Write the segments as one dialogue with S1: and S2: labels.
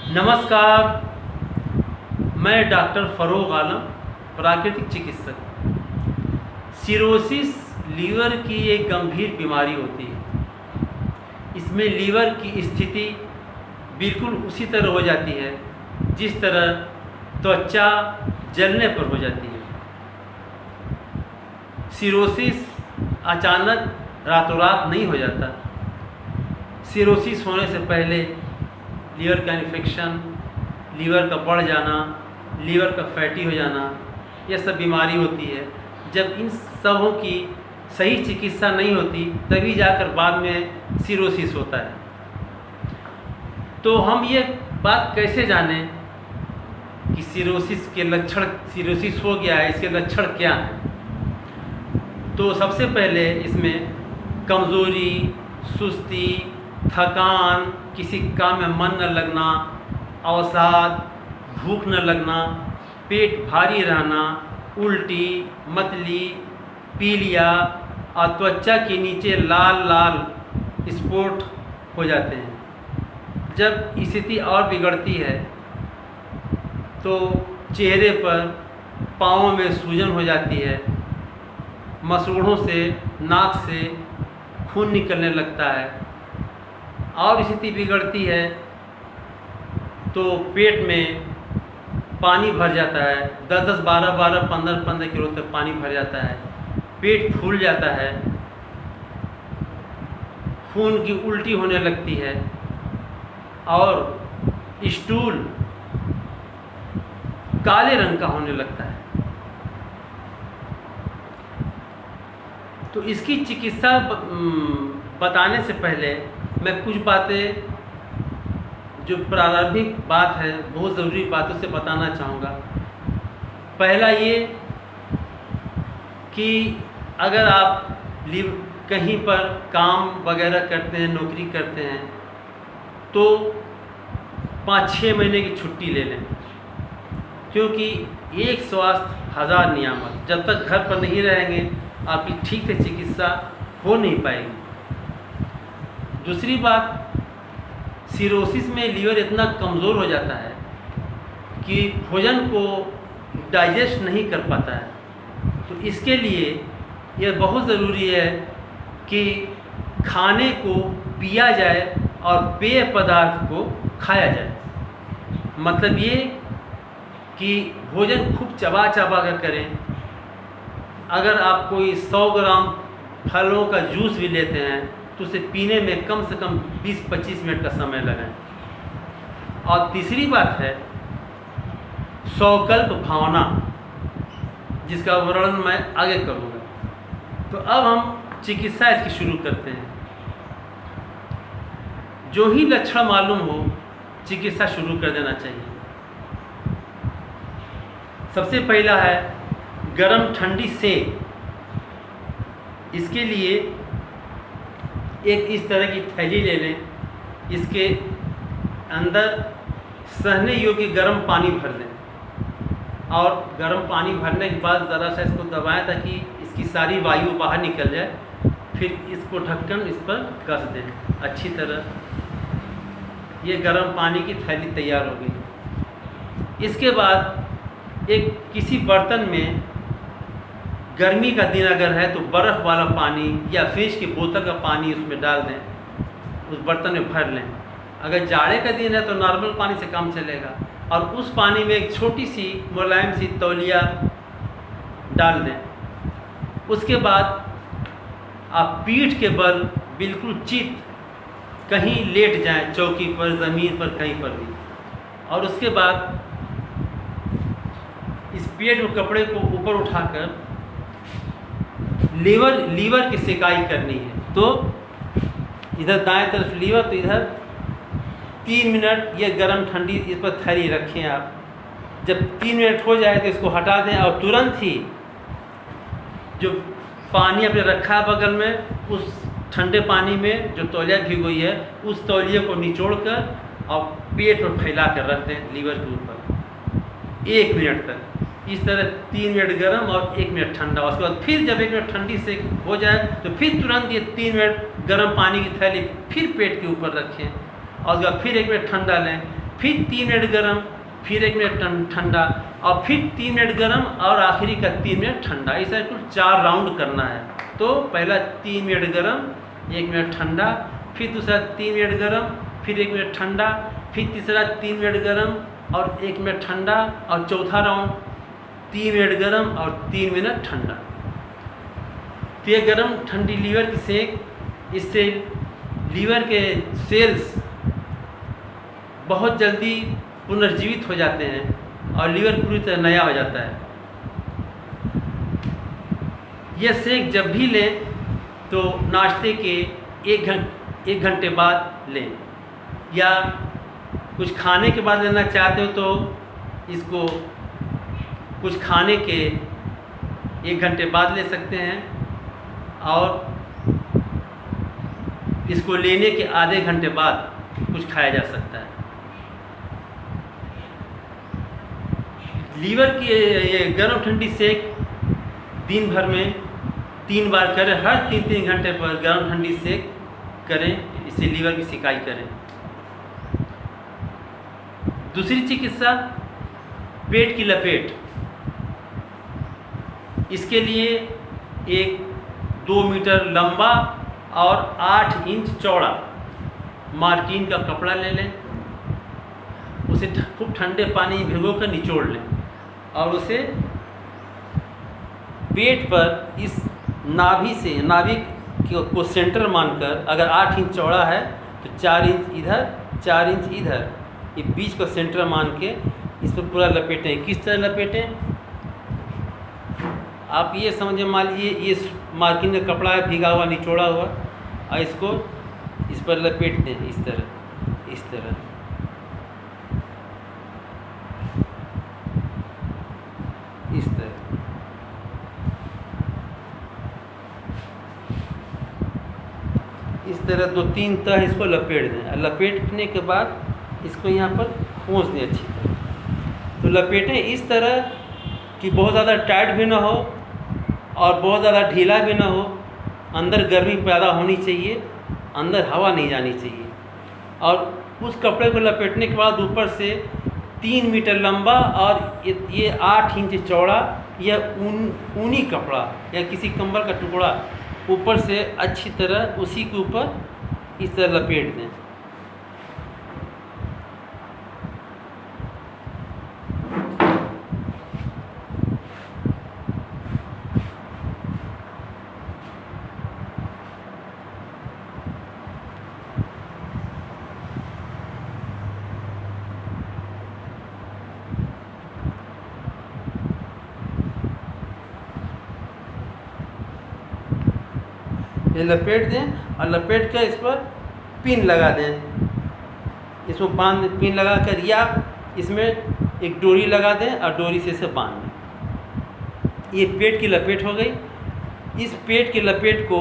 S1: नमस्कार, मैं डॉक्टर फ़रोग़ आलम, प्राकृतिक चिकित्सक। सिरोसिस लीवर की एक गंभीर बीमारी होती है। इसमें लीवर की स्थिति बिल्कुल उसी तरह हो जाती है जिस तरह त्वचा जलने पर हो जाती है। सिरोसिस अचानक रातों रात नहीं हो जाता। सिरोसिस होने से पहले लीवर का इन्फेक्शन, लीवर का बढ़ जाना, लीवर का फैटी हो जाना, यह सब बीमारी होती है। जब इन सबों की सही चिकित्सा नहीं होती तभी जाकर बाद में सिरोसिस होता है। तो हम ये बात कैसे जानें कि सिरोसिस के लक्षण, सिरोसिस हो गया है, इसके लक्षण क्या हैं? तो सबसे पहले इसमें कमज़ोरी, सुस्ती, थकान, किसी काम में मन न लगना, अवसाद, भूख न लगना, पेट भारी रहना, उल्टी, मतली, पीलिया और त्वचा के नीचे लाल लाल स्पॉट हो जाते हैं। जब स्थिति और बिगड़ती है तो चेहरे पर, पाँव में सूजन हो जाती है, मसूड़ों से, नाक से खून निकलने लगता है। और स्थिति बिगड़ती है तो पेट में पानी भर जाता है, 10-10, 12-12, 15-15 किलो तक पानी भर जाता है। पेट फूल जाता है, खून की उल्टी होने लगती है और स्टूल काले रंग का होने लगता है। तो इसकी चिकित्सा बताने से पहले मैं कुछ बातें, जो प्रारंभिक बात है, बहुत ज़रूरी बातों से बताना चाहूँगा। पहला ये कि अगर आप कहीं पर काम वगैरह करते हैं, नौकरी करते हैं, तो 5-6 महीने की छुट्टी ले लें, क्योंकि एक स्वास्थ्य हज़ार नियामत। जब तक घर पर नहीं रहेंगे आपकी ठीक से चिकित्सा हो नहीं पाएगी। दूसरी बात, सिरोसिस में लीवर इतना कमज़ोर हो जाता है कि भोजन को डाइजेस्ट नहीं कर पाता है। तो इसके लिए यह बहुत ज़रूरी है कि खाने को पिया जाए और पेय पदार्थ को खाया जाए। मतलब ये कि भोजन खूब चबा चबा कर करें। अगर आप कोई 100 ग्राम फलों का जूस भी लेते हैं तो उसे पीने में कम से कम 20-25 मिनट का समय लगाएं। और तीसरी बात है संकल्प भावना, जिसका वर्णन मैं आगे करूँगा। तो अब हम चिकित्सा इसकी शुरू करते हैं। जो ही लक्षण मालूम हो, चिकित्सा शुरू कर देना चाहिए। सबसे पहला है गरम ठंडी सेक। इसके लिए एक इस तरह की थैली ले लें, इसके अंदर सहने योग्य गर्म पानी भर लें और गर्म पानी भरने के बाद ज़रा सा इसको दबाएं ताकि इसकी सारी वायु बाहर निकल जाए। फिर इसको ढक्कन इस पर कस दें अच्छी तरह। ये गर्म पानी की थैली तैयार हो गई। इसके बाद एक किसी बर्तन में, गर्मी का दिन अगर है तो बर्फ़ वाला पानी या फ्रिज की बोतल का पानी उसमें डाल दें, उस बर्तन में भर लें। अगर जाड़े का दिन है तो नॉर्मल पानी से काम चलेगा। और उस पानी में एक छोटी सी मुलायम सी तौलिया डाल दें। उसके बाद आप पीठ के बल बिल्कुल चित कहीं लेट जाएं, चौकी पर, ज़मीन पर, कहीं पर भी। और उसके बाद इस पेट में कपड़े को ऊपर उठाकर लीवर की सेकाई करनी है। तो इधर दाएं तरफ लीवर, तो इधर 3 मिनट ये गर्म ठंडी इस पर थैली रखें आप। जब 3 मिनट हो जाए तो इसको हटा दें और तुरंत ही जो पानी आपने रखा है बगल में, उस ठंडे पानी में जो तौलिया भिगोई है, उस तौलिए को निचोड़ कर और पेट पर फैला कर रख दें लीवर के ऊपर 1 मिनट तक। इस तरह 3 मिनट गर्म और 1 मिनट ठंडा। उसके बाद फिर जब 1 मिनट ठंडी से हो जाए तो फिर तुरंत ये 3 मिनट गर्म पानी की थैली फिर पेट के ऊपर रखें और उसके बाद फिर 1 मिनट ठंडा लें, फिर 3 मिनट गर्म, फिर 1 मिनट ठंडा, और फिर 3 मिनट गर्म, और आखिरी का 3 मिनट ठंडा। ऐसा कुल 4 राउंड करना है। तो पहला 3 मिनट गर्म, 1 मिनट ठंडा, फिर दूसरा 3 मिनट गर्म, फिर 1 मिनट ठंडा, फिर तीसरा 3 मिनट गर्म और 1 मिनट ठंडा, और चौथा राउंड 3 मिनट गर्म और 3 मिनट ठंडा। तो ये गर्म ठंडी लीवर की सेक, इससे लीवर के सेल्स बहुत जल्दी पुनर्जीवित हो जाते हैं और लीवर पूरी तरह नया हो जाता है। यह सेक जब भी लें तो नाश्ते के 1 घंटे बाद लें, या कुछ खाने के बाद लेना चाहते हो तो इसको कुछ खाने के 1 घंटे बाद ले सकते हैं, और इसको लेने के आधे घंटे बाद कुछ खाया जा सकता है। लीवर की ये गर्म ठंडी सेक दिन भर में 3 बार करें, हर 3-3 घंटे पर गर्म ठंडी सेक करें, इससे लीवर की सिकाई करें। दूसरी चिकित्सा पेट की लपेट। इसके लिए एक 2 मीटर लंबा और 8 इंच चौड़ा मार्किन का कपड़ा ले लें, उसे खूब ठंडे पानी में भिगोकर निचोड़ लें, और उसे पेट पर इस नाभि से, नाभि को सेंटर मानकर, अगर 8 इंच चौड़ा है तो 4 इंच इधर, 4 इंच इधर, ये बीच को सेंटर मान के इस पर पूरा लपेटें। किस तरह लपेटें? आप ये समझे, मान लीजिए ये मार्किन का कपड़ा है भीगा हुआ, निचोड़ा हुआ, और इसको इस पर लपेट दें, इस तरह, इस तरह। इस तरह इस तरह 2-3 तह इसको लपेट दें। लपेटने के बाद इसको यहाँ पर खोस दें अच्छी तरह। तो लपेटें इस तरह कि बहुत ज़्यादा टाइट भी ना हो और बहुत ज़्यादा ढीला भी ना हो। अंदर गर्मी पैदा होनी चाहिए, अंदर हवा नहीं जानी चाहिए। और उस कपड़े को लपेटने के बाद ऊपर से 3 मीटर लंबा और ये 8 इंच चौड़ा यह ऊनी कपड़ा या किसी कंबल का टुकड़ा ऊपर से अच्छी तरह उसी के ऊपर इस तरह लपेट दें। ये लपेट दें और लपेट कर इस पर पिन लगा दें। इसमें पिन लगा कर, या इसमें एक डोरी लगा दें और डोरी से इसे बांध दें। ये पेट की लपेट हो गई। इस पेट की लपेट को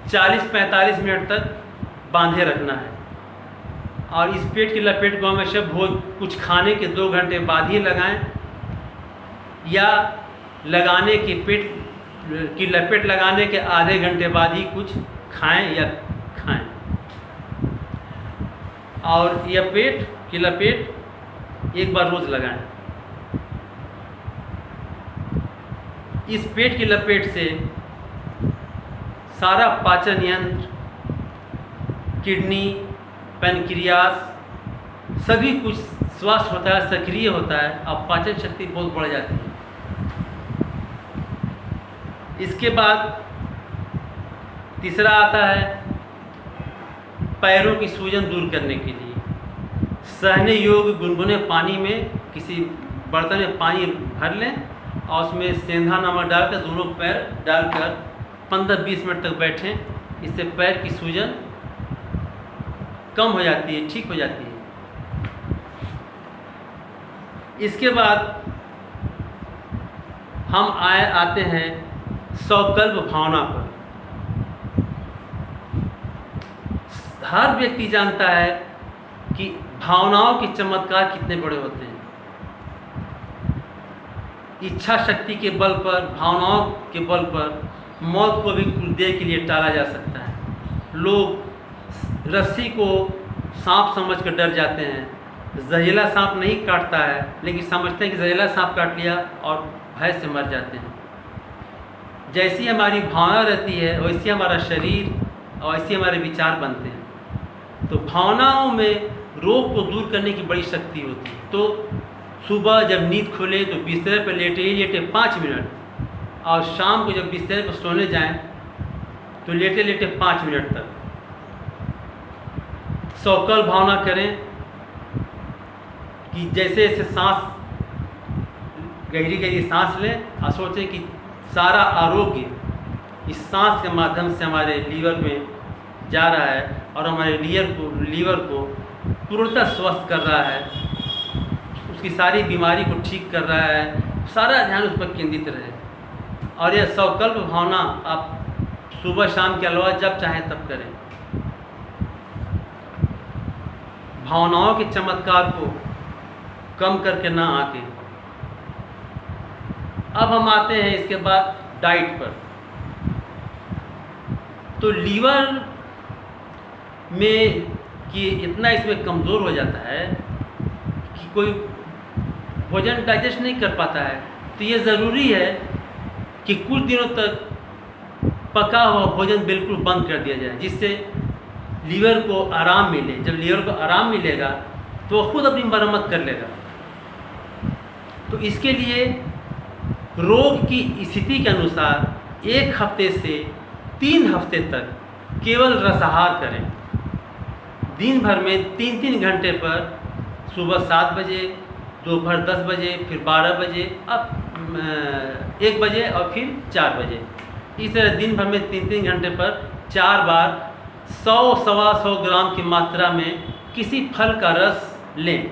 S1: 40-45 मिनट तक बांधे रखना है, और इस पेट की लपेट को हमेशा कुछ खाने के 2 घंटे बाद ही लगाएं, या लगाने के पेट की लपेट लगाने के आधे घंटे बाद ही कुछ खाएं या खाएं। और यह पेट की लपेट एक बार रोज लगाएं। इस पेट की लपेट से सारा पाचन यंत्र, किडनी, पैनक्रियास सभी कुछ स्वस्थ होता है, सक्रिय होता है, और पाचन शक्ति बहुत बढ़ जाती है। इसके बाद तीसरा आता है पैरों की सूजन दूर करने के लिए। सहने योग्य गुनगुने पानी में किसी बर्तन में पानी भर लें और उसमें सेंधा नमक डालकर दोनों पैर डालकर 15-20 मिनट तक बैठें। इससे पैर की सूजन कम हो जाती है, ठीक हो जाती है। इसके बाद हम आते हैं संकल्प भावना पर। हर व्यक्ति जानता है कि भावनाओं के चमत्कार कितने बड़े होते हैं। इच्छा शक्ति के बल पर, भावनाओं के बल पर मौत को भी कुछ देर के लिए टाला जा सकता है। लोग रस्सी को सांप समझ कर डर जाते हैं। जहरीला सांप नहीं काटता है, लेकिन समझते हैं कि जहरीला सांप काट लिया और भय से मर जाते हैं। जैसी हमारी भावना रहती है वैसी हमारा शरीर और ऐसे हमारे विचार बनते हैं। तो भावनाओं में रोग को दूर करने की बड़ी शक्ति होती है। तो सुबह जब नींद खुले तो बिस्तर पर लेटे ही लेटे 5 मिनट, और शाम को जब बिस्तर पर सोने जाएं तो लेटे लेटे 5 मिनट तक सौकल भावना करें कि जैसे जैसे सांस गहरी गहरी सांस लें और सोचें कि सारा आरोग्य इस सांस के माध्यम से हमारे लीवर में जा रहा है और हमारे लीवर को पूर्णतः स्वस्थ कर रहा है, उसकी सारी बीमारी को ठीक कर रहा है। सारा ध्यान उस पर केंद्रित रहे। और यह संकल्प भावना आप सुबह शाम के अलावा जब चाहें तब करें। भावनाओं के चमत्कार को कम करके ना आके। अब हम आते हैं इसके बाद डाइट पर। तो लीवर में कि इतना इसमें कमज़ोर हो जाता है कि कोई भोजन डाइजेस्ट नहीं कर पाता है। तो ये ज़रूरी है कि कुछ दिनों तक पका हुआ भोजन बिल्कुल बंद कर दिया जाए, जिससे लीवर को आराम मिले। जब लीवर को आराम मिलेगा तो वह खुद अपनी मरम्मत कर लेगा। तो इसके लिए रोग की स्थिति के अनुसार 1 हफ्ते से 3 हफ्ते तक केवल रसाहार करें। दिन भर में 3-3 घंटे पर सुबह 7 बजे, दोपहर 10 बजे, फिर 12 बजे, अब 1 बजे और फिर 4 बजे। इस तरह दिन भर में 3-3 घंटे पर 4 बार 100-125 ग्राम की मात्रा में किसी फल का रस लें।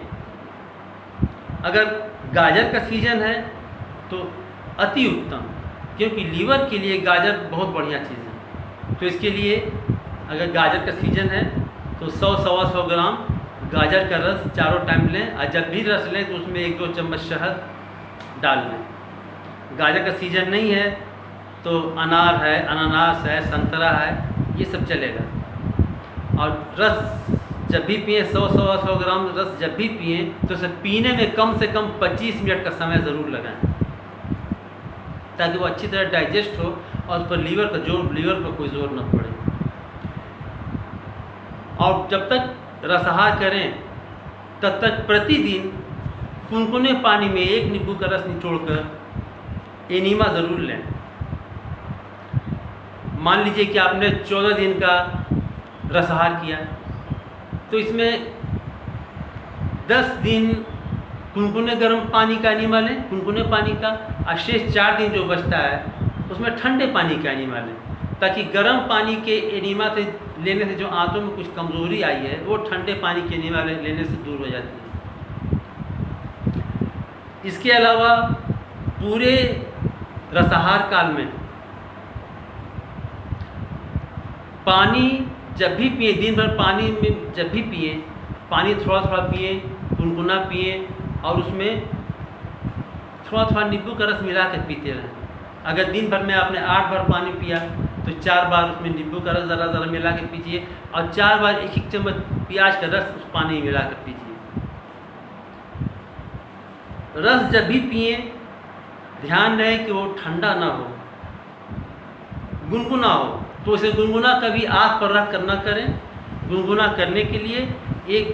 S1: अगर गाजर का सीजन है तो अति उत्तम, क्योंकि लीवर के लिए गाजर बहुत बढ़िया चीज़ है। तो इसके लिए अगर गाजर का सीजन है तो 100-125 ग्राम गाजर का रस चारों टाइम लें। और जब भी रस लें तो उसमें 1-2 चम्मच शहद डाल लें। गाजर का सीजन नहीं है तो अनार है, अनानास है, संतरा है, ये सब चलेगा। और रस जब भी पिएँ, 100-125 ग्राम रस जब भी पिएँ तो उसे पीने में कम से कम 25 मिनट का समय ज़रूर लगाएं, ताकि वो अच्छी तरह डाइजेस्ट हो और उस पर लीवर पर कोई जोर न पड़े। और जब तक रसाहार करें तब तक प्रतिदिन कुनकुने पानी में 1 नींबू का रस निचोड़कर एनीमा ज़रूर लें। मान लीजिए कि आपने 14 दिन का रसाहार किया, तो इसमें 10 दिन कुनकुने गर्म पानी का एनीमा लें, कुनकुने पानी का, और शेष 4 दिन जो बचता है उसमें ठंडे पानी का एनीमा लें, ताकि गर्म पानी के एनीमा से लेने से जो आंतों में कुछ कमज़ोरी आई है वो ठंडे पानी के एनीमा लेने से दूर हो जाती है। इसके अलावा पूरे रसाहार काल में पानी जब भी पिए, दिन भर पानी में जब भी पिए, पानी थोड़ा थोड़ा पिए, गुनगुना पिए, और उसमें थोड़ा थोड़ा नींबू का रस मिला कर पीते रहें। अगर दिन भर में आपने 8 बार पानी पिया तो 4 बार उसमें नींबू का रस ज़रा ज़रा मिला कर पीजिए, और 4 बार 1-1 चम्मच प्याज का रस उस पानी में मिला कर पीजिए। रस जब भी पिए ध्यान रहे कि वो ठंडा ना हो, गुनगुना हो। तो उसे गुनगुना कभी आग पर रख कर न करें। गुनगुना करने के लिए एक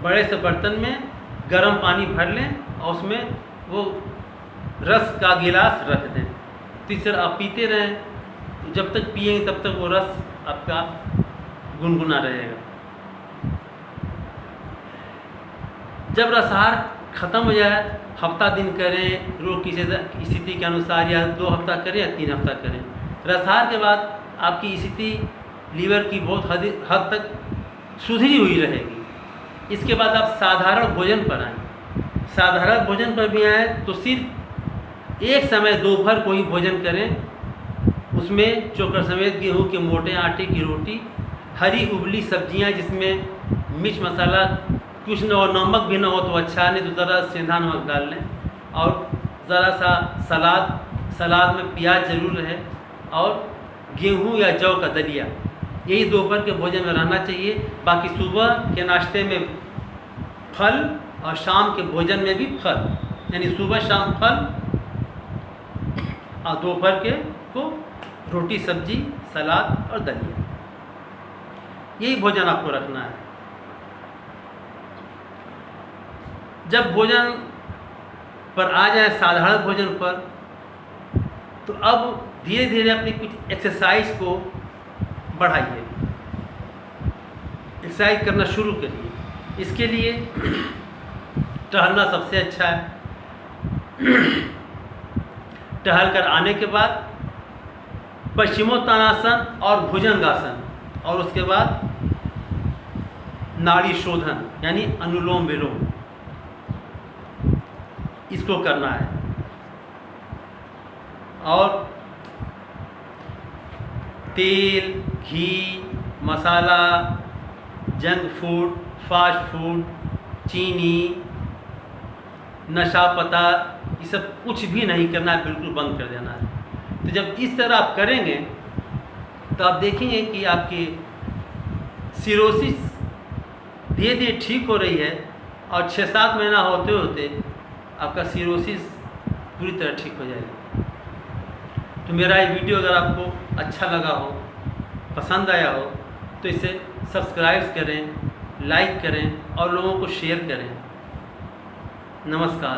S1: बड़े से बर्तन में गर्म पानी भर लें और उसमें वो रस का गिलास रख दें। तो इस तरह आप पीते रहें, जब तक पिएंगे तब तक वो रस आपका गुनगुना रहेगा। जब रसाहार ख़त्म हो जाए, हफ्ता दिन करें रोग की स्थिति के अनुसार, या 2 हफ्ता करें या 3 हफ्ता करें। रसाहार के बाद आपकी स्थिति लीवर की बहुत हद तक सुधरी हुई रहेगी। इसके बाद आप साधारण भोजन पर आएँ। साधारण भोजन पर भी आएँ तो सिर्फ एक समय दोपहर को ही भोजन करें। उसमें चोकर समेत गेहूँ के मोटे आटे की रोटी, हरी उबली सब्जियां जिसमें मिर्च मसाला कुछ न हो, नमक भी ना हो तो अच्छा, नहीं तो ज़रा सेंधा नमक डाल लें, और ज़रा सा सलाद में प्याज ज़रूर रहे, और गेहूँ या जौ का दलिया, यही दोपहर के भोजन में रहना चाहिए। बाकी सुबह के नाश्ते में फल और शाम के भोजन में भी फल, यानी सुबह शाम फल और दोपहर के को रोटी सब्जी सलाद और दलिया, यही भोजन आपको रखना है। जब भोजन पर आ जाए, साधारण भोजन पर, तो अब धीरे धीरे अपनी कुछ एक्सरसाइज को बढ़ाइए, एक्सरसाइज करना शुरू करिए। इसके लिए टहलना सबसे अच्छा है। टहल कर आने के बाद पश्चिमोत्तानासन और भुजंगासन, और उसके बाद नाड़ी शोधन यानी अनुलोम विलोम, इसको करना है। और तेल, घी, मसाला, जंक फूड, फास्ट फूड, चीनी, नशा पता, ये सब कुछ भी नहीं करना है, बिल्कुल बंद कर देना है। तो जब इस तरह आप करेंगे तो आप देखेंगे कि आपकी सिरोसिस धीरे धीरे ठीक हो रही है, और 6-7 महीना होते होते आपका सिरोसिस पूरी तरह ठीक हो जाएगा। तो मेरा ये वीडियो अगर आपको अच्छा लगा हो, पसंद आया हो, तो इसे सब्सक्राइब करें, लाइक करें और लोगों को शेयर करें। नमस्कार।